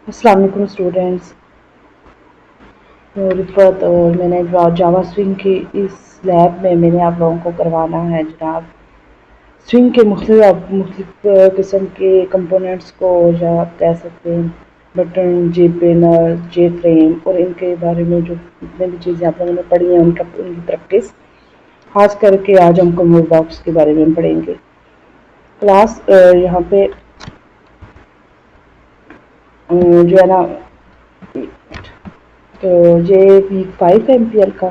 अस्सलाम वालेकुम स्टूडेंट्स। रिफ़त और मैंने जावा स्विंग की इस लैब में मैंने आप लोगों को करवाना है जनाब स्विंग के मुख्तलिफ किस्म के कंपोनेंट्स को, या आप कह सकते हैं बटन, जे पैनल, जे फ्रेम, और इनके बारे में जो जितने भी चीज़ें आप लोगों ने पढ़ी हैं उनकी प्रैक्टिस। खास करके आज हम कमर बॉक्स के बारे में पढ़ेंगे। क्लास यहाँ पे जो है ना, तो ये वीक 5 एम्पियर का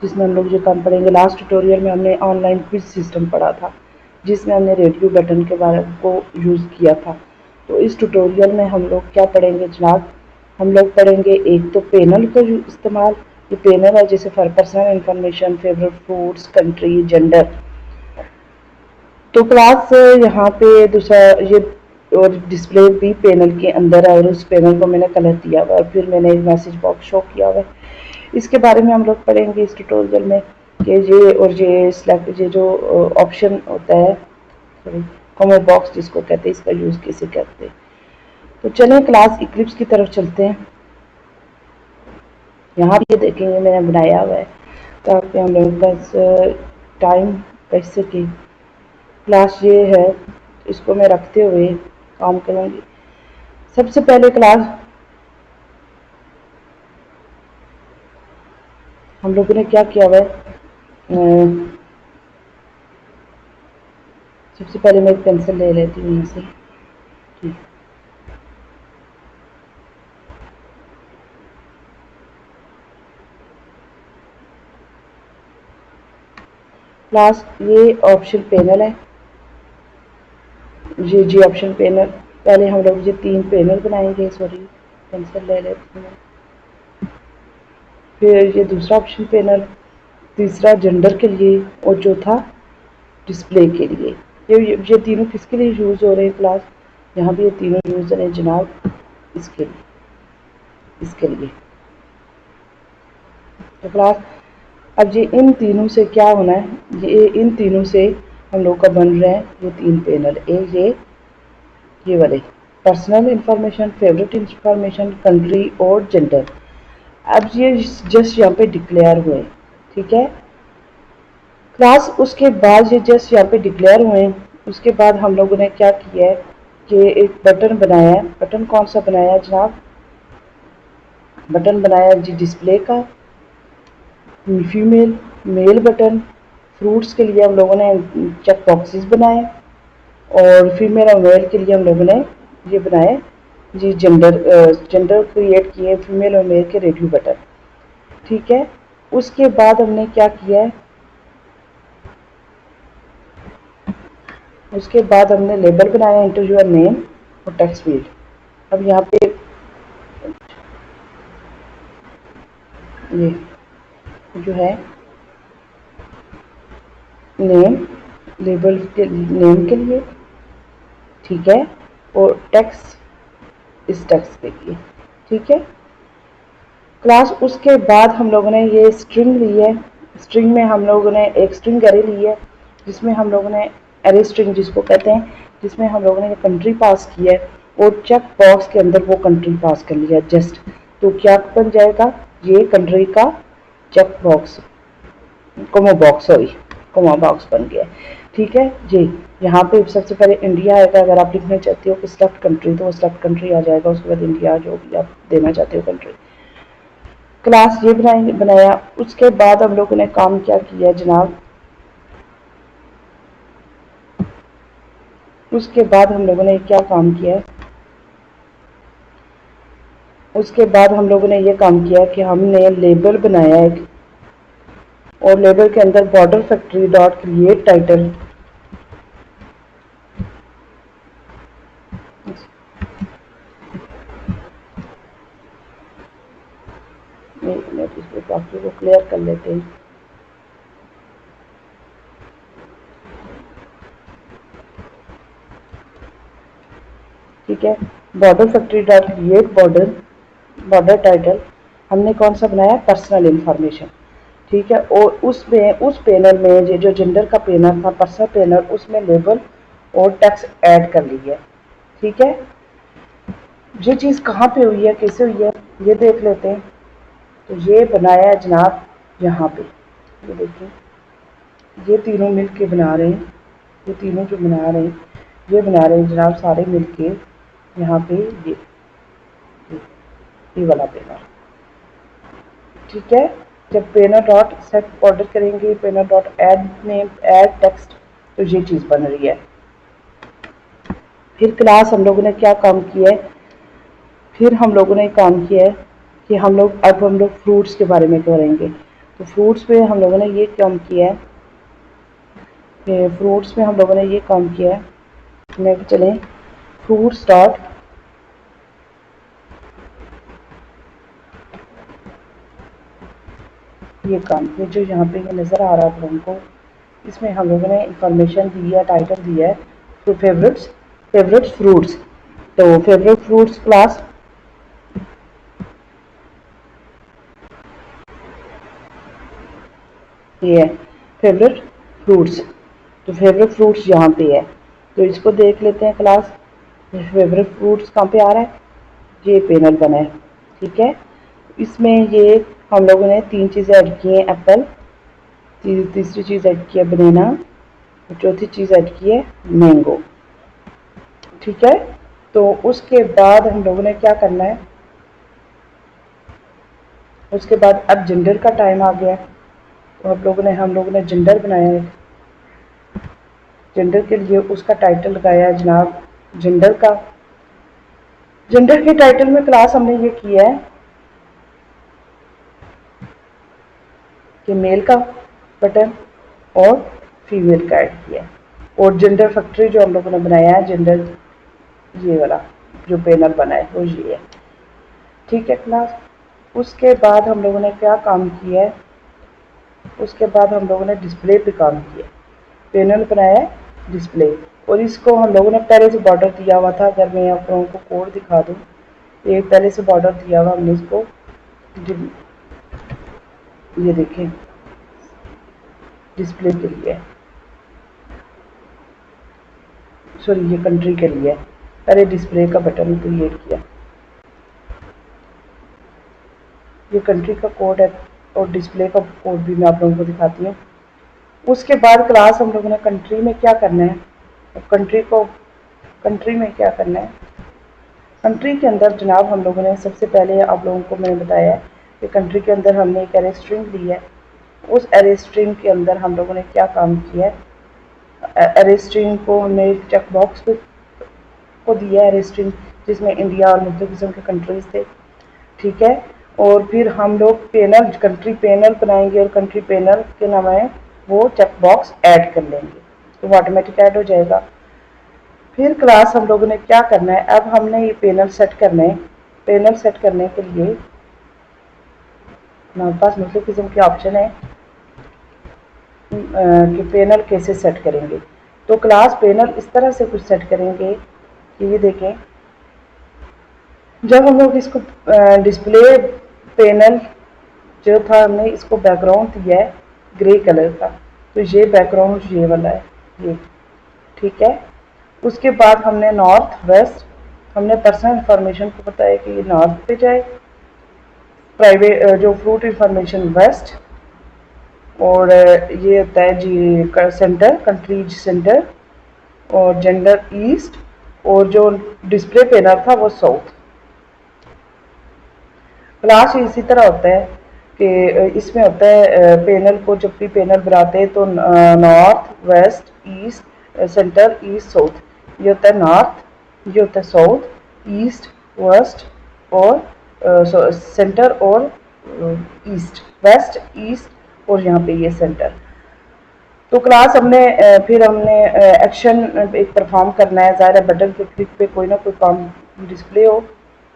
जिसमें हम लोग जो काम पढ़ेंगे। लास्ट ट्यूटोरियल में हमने ऑनलाइन क्विज सिस्टम पढ़ा था जिसमें हमने रेडियो बटन के बारे को यूज़ किया था। तो इस ट्यूटोरियल में हम लोग क्या पढ़ेंगे जनाब, हम लोग पढ़ेंगे एक तो पैनल का इस्तेमाल। ये पैनल है जैसे for personal information, favourite foods, country, gender. तो क्लास यहाँ पे दूसरा ये और डिस्प्ले भी पैनल के अंदर है और उस पैनल को मैंने कलर दिया हुआ है, फिर मैंने एक मैसेज बॉक्स शो किया हुआ है। इसके बारे में हम लोग पढ़ेंगे इस ट्यूटोरियल में कि ये और ये जो ऑप्शन होता है, सॉरी, कॉमो बॉक्स जिसको कहते हैं, इसका यूज़ कैसे करते हैं। तो चलें क्लास इक्लिप्स की तरफ चलते हैं। यहाँ भी ये देखेंगे मैंने बनाया हुआ है ताकि हम लोगों के पास टाइम बच सके। क्लास ये है, इसको मैं रखते हुए काम करूँगी। सबसे पहले क्लास हम लोगों ने क्या किया हुआ है, सबसे पहले मैं एक पेंसिल ले लेती हूँ यहाँ से। ठीक, क्लास ये ऑप्शन पैनल है, ये जी ऑप्शन पैनल। पहले हम लोग ये 3 पैनल बनाएंगे, सॉरी पेंसिल ले लेती हूँ। फिर ये दूसरा ऑप्शन पैनल, तीसरा जेंडर के लिए और चौथा डिस्प्ले के लिए। ये तीनों किसके लिए यूज़ हो रहे हैं क्लास, यहाँ भी ये तीनों यूज़ हो रहे हैं जनाब इसके लिए। तो क्लास अब ये इन तीनों से क्या होना है, ये इन तीनों से हम लोग का बन रहे हैं ये 3 पैनल। ये वाले personal information, favourite information, country और जेंडर। अब ये जस्ट यहाँ पे डिक्लेयर हुए, ठीक है क्लास। उसके बाद ये जस्ट यहाँ पे डिक्लेयर हुए, उसके बाद हम लोगों ने क्या किया है कि एक बटन बनाया है। बटन कौन सा बनाया है जनाब, बटन बनाया जी डिस्प्ले का, फीमेल मेल बटन। फ्रूट्स के लिए हम लोगों ने चेक बॉक्सेस बनाए, और फीमेल और मेल के लिए हम लोगों ने ये बनाए जी जेंडर क्रिएट किए, फीमेल और मेल के रेडियो बटन, ठीक है। उसके बाद हमने क्या किया है, उसके बाद हमने लेबल बनाया, इंटर योर नेम और टेक्स्ट फील्ड। अब यहाँ पे ये जो है नेम, लेबल के नेम के लिए, ठीक है, और टेक्स्ट इस टेक्स्ट के लिए, ठीक है क्लास। उसके बाद हम लोगों ने ये स्ट्रिंग ली है। स्ट्रिंग में हम लोगों ने एक स्ट्रिंग एरे ली है जिसमें हम लोगों ने एरे स्ट्रिंग जिसको कहते हैं, जिसमें हम लोगों ने कंट्री पास की है और चेक बॉक्स के अंदर वो कंट्री पास कर लिया जस्ट। तो क्या बन जाएगा, ये कंट्री का check box, comma box, sorry comma box बन गया, ठीक है जी। यहाँ पे सबसे पहले इंडिया आएगा, अगर आप लिखना चाहते हो कि सिलेक्ट कंट्री तो वो सिलेक्ट कंट्री आ जाएगा, उसके बाद इंडिया जो भी आप देना चाहते हो कंट्री। क्लास ये बनाया। उसके बाद हम लोगों ने काम क्या किया जनाब, उसके बाद हम लोगों ने क्या काम किया, उसके बाद हम लोगों ने ये काम किया कि हमने लेबल बनाया एक, और लेबल के अंदर border factory dot create title, इसको बाकी को क्लियर कर लेते हैं, ठीक है। Border factory dot create border title हमने कौन सा बनाया, पर्सनल इंफॉर्मेशन, ठीक है। और उसमें उस पैनल में जो जेंडर का पैनल था, पर्सनल पैनल, उसमें लेबल और टेक्स्ट ऐड कर लिया, ठीक है। ये चीज़ कहाँ पे हुई है, कैसे हुई है, ये देख लेते हैं। तो ये बनाया है जनाब यहाँ पे, ये देखिए, ये तीनों मिल के बना रहे हैं, ये तीनों जो बना रहे हैं, ये बना रहे हैं जनाब सारे मिल के यहाँ पे ये वाला पेनर, ठीक है। जब पेनर डॉट सेट ऑर्डर करेंगे, पेनर dot add name add text, तो ये चीज़ बन रही है। फिर क्लास हम लोगों ने क्या काम किया है, फिर हम लोगों ने काम किया है कि हम लोग फ्रूट्स के बारे में करेंगे। तो फ्रूट्स पे हम लोगों ने ये काम किया है कि फ्रूट्स में हम लोगों ने ये काम किया है, लेके चलें फ्रूट्स डॉट ये काम, ये जो यहाँ पे ये नज़र आ रहा है आप लोगों को, इसमें हम लोगों ने इंफॉर्मेशन दी है, टाइटल दिया है तो फेवरेट्स फ्रूट्स। तो फेवरेट फ्रूट्स क्लास ये है फेवरेट फ्रूट्स, तो फेवरेट फ्रूट्स यहाँ पे है, तो इसको देख लेते हैं क्लास। फेवरेट फ्रूट्स कहाँ पे आ रहा है, ये पैनल बना है, ठीक है। इसमें ये हम लोगों ने 3 चीज़ें ऐड की हैं, एप्पल, तीसरी चीज़ ऐड की है बनाना, चौथी चीज़ ऐड की है मैंगो, ठीक है। तो उसके बाद हम लोगों ने क्या करना है, उसके बाद अब जेंडर का टाइम आ गया, तो हम लोगों ने जेंडर बनाया है। जेंडर के लिए उसका टाइटल लगाया है जनाब जेंडर का। जेंडर के टाइटल में क्लास हमने ये किया है कि मेल का बटन और फीमेल का ऐड किया है, और जेंडर फैक्ट्री जो हम लोगों ने बनाया है, जेंडर ये वाला जो पैनल बना है वो ये है, ठीक है क्लास। उसके बाद हम लोगों ने क्या काम किया है, उसके बाद हम लोगों ने डिस्प्ले पे काम किया, पैनल बनाया है डिस्प्ले, और इसको हम लोगों ने पहले से बॉर्डर दिया हुआ था। अगर मैं आप लोगों को कोड दिखा दूँ, ये पहले से बॉर्डर दिया हुआ हमने इसको, ये देखें डिस्प्ले के लिए, सॉरी ये कंट्री के लिए पहले डिस्प्ले का बटन क्रिएट किया, ये कंट्री का कोड है और डिस्प्ले का कोड भी मैं आप लोगों को दिखाती हूँ। उसके बाद क्लास हम लोगों ने कंट्री में क्या करना है, कंट्री में क्या करना है, कंट्री के अंदर जनाब हम लोगों ने सबसे पहले आप लोगों को मैंने बताया है कि कंट्री के अंदर हमने एक एरे स्ट्रिंग ली है। उस एरे स्ट्रिंग के अंदर हम लोगों ने क्या काम किया है, एरे स्ट्रिंग को हमने एक चेक बॉक्स को दिया है, एरे स्ट्रिंग जिसमें इंडिया और मुख्तलिफ किस्म के कंट्रीज थे, ठीक है। और फिर हम लोग पैनल कंट्री पैनल बनाएंगे, और कंट्री पैनल के नाम है वो चेक बॉक्स ऐड कर लेंगे, तो वो ऑटोमेटिक ऐड हो जाएगा। फिर क्लास हम लोगों ने क्या करना है, अब हमने ये पैनल सेट करना है। पैनल सेट करने के लिए हमारे पास मुख्तलिफ किस्म के ऑप्शन है कि पैनल कैसे सेट करेंगे। तो क्लास पैनल इस तरह से कुछ सेट करेंगे कि ये देखें, जब हम लोग इसको डिस्प्ले पैनल जो था हमने इसको बैकग्राउंड दिया है ग्रे कलर का, तो ये बैकग्राउंड ये वाला है ये, ठीक है। उसके बाद हमने नॉर्थ वेस्ट, हमने पर्सनल इंफॉर्मेशन को बताया कि ये नॉर्थ पे जाए, प्राइवेट जो फ्रूट इंफॉर्मेशन वेस्ट, और ये होता है जी सेंटर कंट्रीज सेंटर, और जेंडर ईस्ट, और जो डिस्प्ले पैनल था वो साउथ। क्लास इसी तरह होता है कि इसमें होता है पैनल को जब भी पैनल बनाते हैं तो north west east centre east south, ये होता है नॉर्थ, ये होता है साउथ ईस्ट वेस्ट और सेंटर और ईस्ट वेस्ट ईस्ट, और यहाँ पे ये सेंटर। तो क्लास फिर हमने एक्शन एक परफॉर्म करना है, ज़ाहिर है बटन के क्लिक पे कोई ना कोई काम डिस्प्ले हो।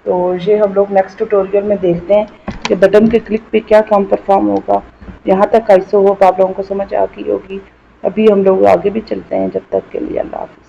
तो ये हम लोग नेक्स्ट ट्यूटोरियल में देखते हैं कि बटन के क्लिक पे क्या काम परफॉर्म होगा। यहाँ तक कैसे हो आप लोगों को समझ आ गई होगी। अभी हम लोग आगे भी चलते हैं, जब तक के लिए अल्लाह हाफ़िज़।